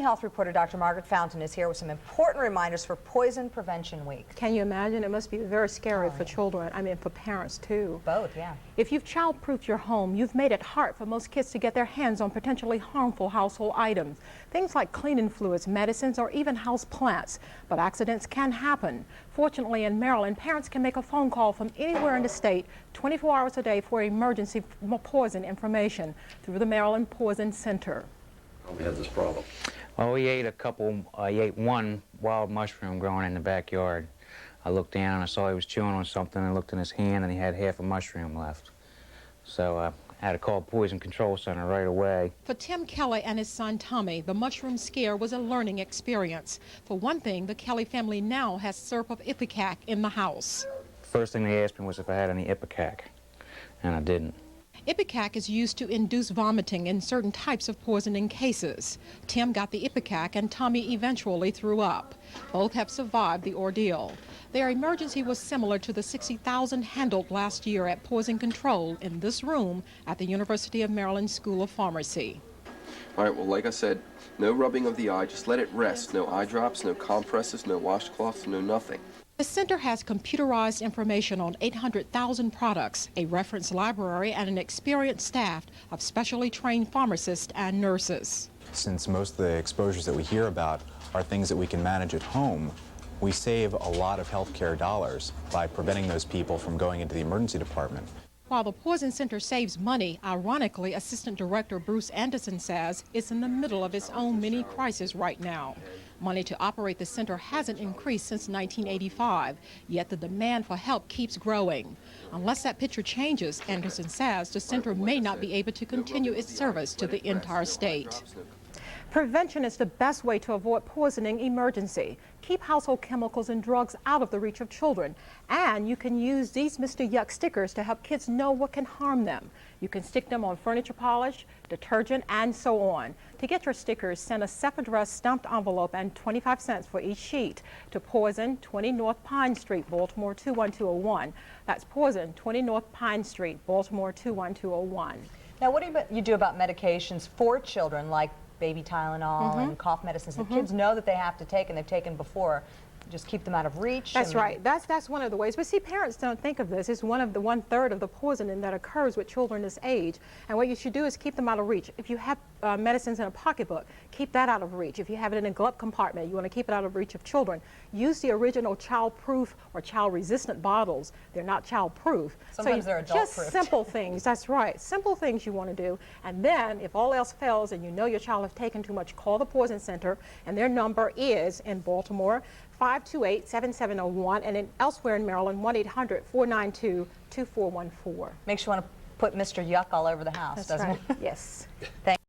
Health reporter Dr. Margaret Fountain is here with some important reminders for Poison Prevention Week. Can you imagine? It must be very scary for children. I mean, for parents too. Both, yeah. If you've child-proofed your home, you've made it hard for most kids to get their hands on potentially harmful household items. Things like cleaning fluids, medicines, or even house plants. But accidents can happen. Fortunately, in Maryland, parents can make a phone call from anywhere in the state 24 hours a day for emergency poison information through the Maryland Poison Center. We had this problem. Well, he ate one wild mushroom growing in the backyard. I looked down and I saw he was chewing on something. I looked in his hand and he had half a mushroom left. So I had to call Poison Control Center right away. For Tim Kelly and his son Tommy, the mushroom scare was a learning experience. For one thing, the Kelly family now has syrup of Ipecac in the house. First thing they asked me was if I had any Ipecac, and I didn't. Ipecac is used to induce vomiting in certain types of poisoning cases. Tim got the Ipecac and Tommy eventually threw up. Both have survived the ordeal. Their emergency was similar to the 60,000 handled last year at Poison Control in this room at the University of Maryland School of Pharmacy. All right, well, like I said, no rubbing of the eye, just let it rest. No eye drops, no compresses, no washcloths, no nothing. The center has computerized information on 800,000 products, a reference library, and an experienced staff of specially trained pharmacists and nurses. Since most of the exposures that we hear about are things that we can manage at home, we save a lot of healthcare dollars by preventing those people from going into the emergency department. While the Poison Center saves money, ironically, Assistant Director Bruce Anderson says it's in the middle of its own mini crisis right now. Money to operate the center hasn't increased since 1985, yet the demand for help keeps growing. Unless that picture changes, Anderson says the center may not be able to continue its service to the entire state. Prevention is the best way to avoid poisoning emergency. Keep household chemicals and drugs out of the reach of children. And you can use these Mr. Yuck stickers to help kids know what can harm them. You can stick them on furniture polish, detergent, and so on. To get your stickers, send a self-addressed stamped envelope and 25 cents for each sheet to Poison, 20 North Pine Street, Baltimore 21201. That's Poison, 20 North Pine Street, Baltimore 21201. Now, what do you do about medications for children like baby Tylenol and cough medicines that kids know that they have to take and they've taken before? Just keep them out of reach? That's right. That's one of the ways. But see, parents don't think of this. It's one-third of the poisoning that occurs with children this age. And what you should do is keep them out of reach. If you have medicines in a pocketbook, keep that out of reach. If you have it in a glove compartment, you want to keep it out of reach of children. Use the original child-proof or child-resistant bottles. They're not child-proof. Sometimes they're adult-proof. Just simple things. That's right. Simple things you want to do. And then, if all else fails and you know your child has taken too much, call the Poison Center. And their number is, in Baltimore, 528-7701, and elsewhere in Maryland, 1-800-492-2414. Makes you want to put Mr. Yuck all over the house, That's doesn't right. it? Yes. Thank